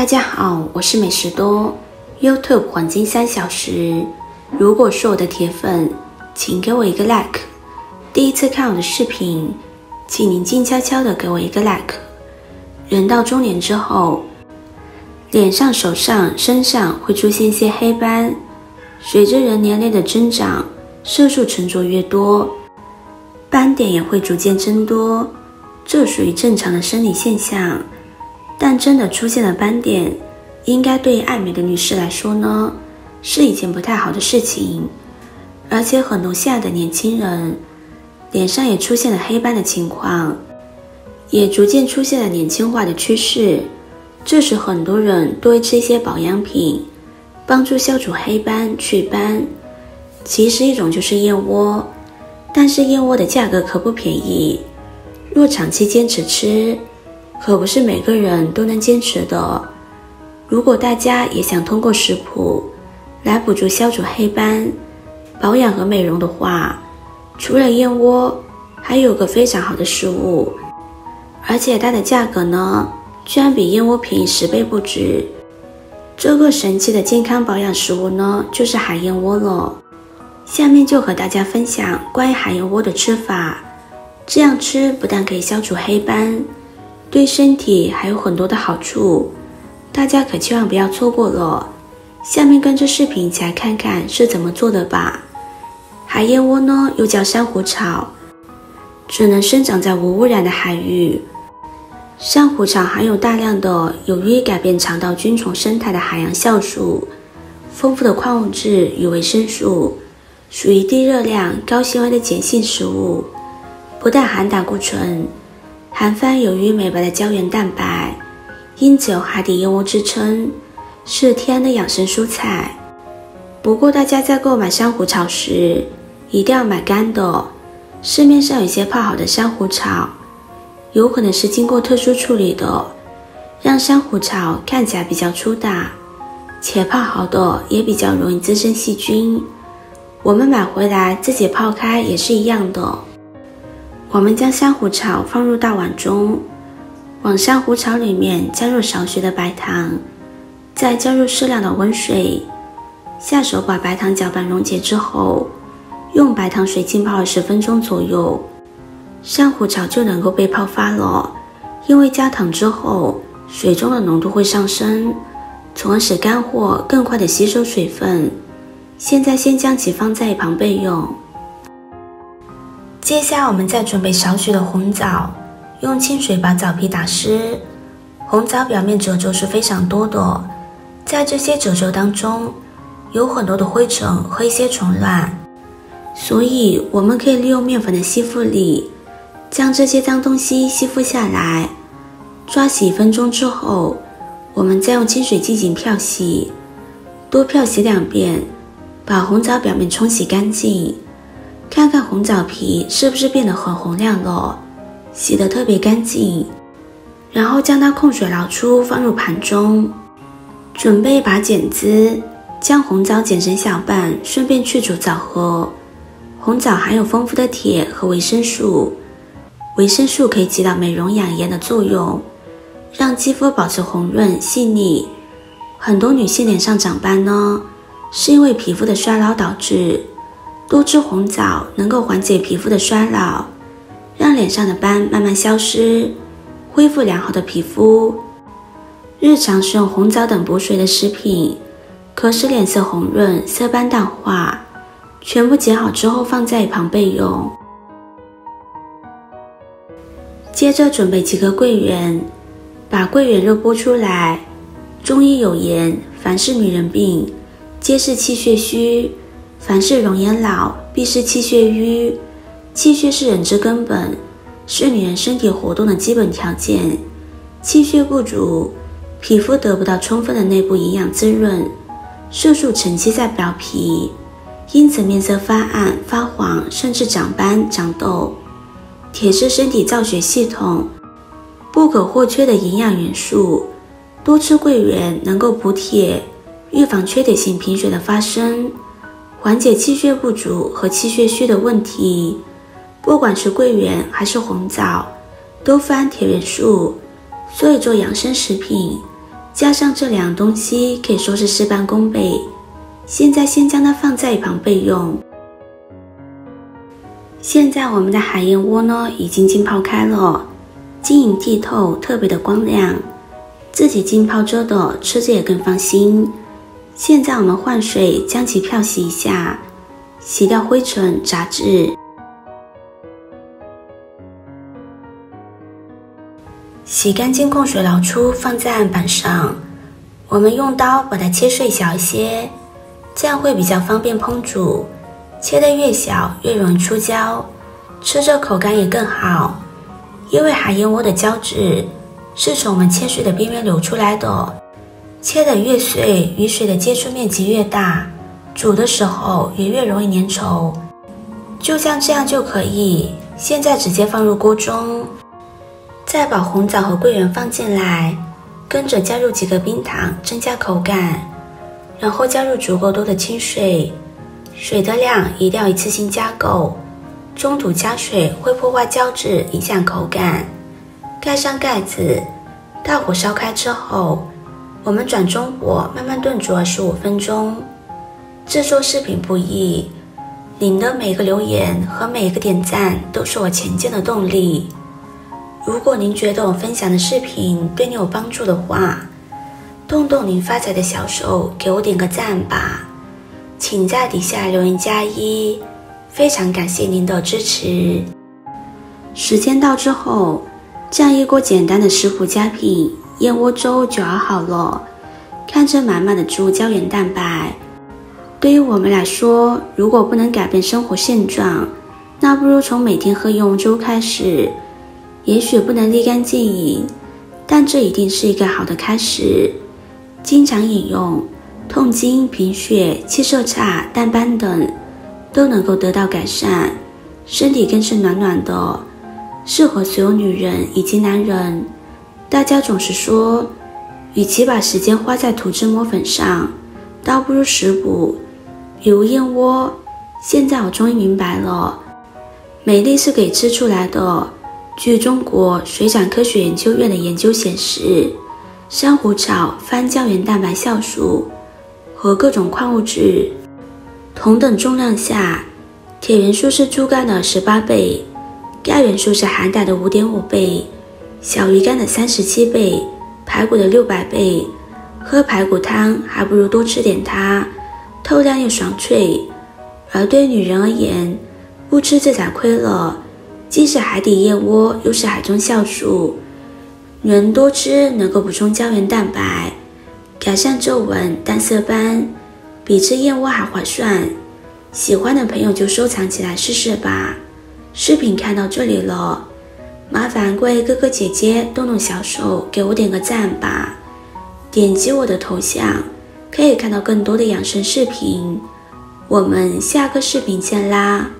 大家好，我是美食多 YouTube 黄金3小时。如果是我的铁粉，请给我一个 like。第一次看我的视频，请您静悄悄的给我一个 like。人到中年之后，脸上、手上、身上会出现一些黑斑，随着人年龄的增长，色素沉着越多，斑点也会逐渐增多，这属于正常的生理现象。但真的出现了斑点，应该对爱美的女士来说呢，是一件不太好的事情。而且很多现在的年轻人，脸上也出现了黑斑的情况，也逐渐出现了年轻化的趋势。这时很多人都会吃一些保养品，帮助消除黑斑、祛斑。其实一种就是燕窝，但是燕窝的价格可不便宜，若长期坚持吃，可不是每个人都能坚持的。如果大家也想通过食谱来补助消除黑斑、保养和美容的话，除了燕窝，还有个非常好的食物，而且它的价格呢，居然比燕窝便宜10倍不止。这个神奇的健康保养食物呢，就是海燕窝了。下面就和大家分享关于海燕窝的吃法。这样吃不但可以消除黑斑，对身体还有很多的好处，大家可千万不要错过了。下面跟着视频一起来看看是怎么做的吧。海燕窝呢，又叫珊瑚草，只能生长在无污染的海域。珊瑚草含有大量的有益改变肠道菌丛生态的海洋酵素，丰富的矿物质与维生素，属于低热量、高纤维的碱性食物。不但含胆固醇，含泛有益美白的胶原蛋白，因此有海底燕窝之称，是天然的养生蔬菜。不过大家在购买珊瑚草时，一定要买干的。市面上有些泡好的珊瑚草，有可能是经过特殊处理的，让珊瑚草看起来比较粗大，且泡好的也比较容易滋生细菌。我们买回来自己泡开也是一样的。我们将珊瑚草放入大碗中，往珊瑚草里面加入少许的白糖，再加入适量的温水，下手把白糖搅拌溶解之后，用白糖水浸泡20分钟左右，珊瑚草就能够被泡发了。因为加糖之后，水中的浓度会上升，从而使干货更快的吸收水分。现在先将其放在一旁备用。接下来我们再准备少许的红枣，用清水把枣皮打湿。红枣表面褶皱是非常多的，在这些褶皱当中有很多的灰尘和一些虫卵，所以我们可以利用面粉的吸附力，将这些脏东西吸附下来。抓洗1分钟之后，我们再用清水进行漂洗，多漂洗2遍，把红枣表面冲洗干净。看看红枣皮是不是变得很红亮了，洗得特别干净。然后将它控水捞出，放入盘中。准备一把剪子，将红枣剪成小瓣，顺便去除枣核。红枣含有丰富的铁和维生素，维生素可以起到美容养颜的作用，让肌肤保持红润细腻。很多女性脸上长斑呢，是因为皮肤的衰老导致。多吃红枣能够缓解皮肤的衰老，让脸上的斑慢慢消失，恢复良好的皮肤。日常食用红枣等补水的食品，可使脸色红润，色斑淡化。全部剪好之后放在一旁备用。接着准备几颗桂圆，把桂圆肉剥出来。中医有言，凡是女人病，皆是气血虚。凡是容颜老，必是气血瘀。气血是人之根本，是女人身体活动的基本条件。气血不足，皮肤得不到充分的内部营养滋润，色素沉积在表皮，因此面色发暗、发黄，甚至长斑、长痘。铁是身体造血系统不可或缺的营养元素，多吃桂圆能够补铁，预防缺铁性贫血的发生，缓解气血不足和气血虚的问题。不管是桂圆还是红枣，都富含铁元素，所以做养生食品加上这两样东西可以说是事半功倍，现在先将它放在一旁备用。现在我们的海燕窝呢已经浸泡开了，晶莹剔透，特别的光亮，自己浸泡着的，吃着也更放心。现在我们换水将其漂洗一下，洗掉灰尘杂质。洗干净控水捞出，放在案板上。我们用刀把它切碎小一些，这样会比较方便烹煮。切得越小越容易出胶，吃着口感也更好。因为海燕窝的胶质是从我们切碎的边缘流出来的，切得越碎，与水的接触面积越大，煮的时候也越容易粘稠。就像这样就可以。现在直接放入锅中，再把红枣和桂圆放进来，跟着加入几个冰糖，增加口感，然后加入足够多的清水，水的量一定要一次性加够，中途加水会破坏胶质，影响口感。盖上盖子，大火烧开之后，我们转中火慢慢炖煮25分钟。制作视频不易，您的每个留言和每一个点赞都是我前进的动力。如果您觉得我分享的视频对你有帮助的话，动动您发财的小手，给我点个赞吧。请在底下留言+1，非常感谢您的支持。时间到之后，这样一锅简单的食谱佳品燕窝粥就熬好了。看着满满的植物胶原蛋白，对于我们来说，如果不能改变生活现状，那不如从每天喝燕窝粥开始。也许不能立竿见影，但这一定是一个好的开始。经常饮用，痛经、贫血、气色差、淡斑等都能够得到改善，身体更是暖暖的，适合所有女人以及男人。大家总是说，与其把时间花在涂脂抹粉上，倒不如食补，比如燕窝。现在我终于明白了，美丽是可以吃出来的。据中国水产科学研究院的研究显示，珊瑚草含胶原蛋白酵素和各种矿物质，同等重量下，铁元素是猪肝的18倍，钙元素是含钙的5.5倍，小鱼干的37倍，排骨的600倍。喝排骨汤还不如多吃点它，透亮又爽脆。而对于女人而言，不吃这才亏了。既是海底燕窝，又是海中酵素，女人多吃能够补充胶原蛋白，改善皱纹、淡色斑，比吃燕窝还划算。喜欢的朋友就收藏起来试试吧。视频看到这里了，麻烦各位哥哥姐姐动动小手，给我点个赞吧。点击我的头像，可以看到更多的养生视频。我们下个视频见啦！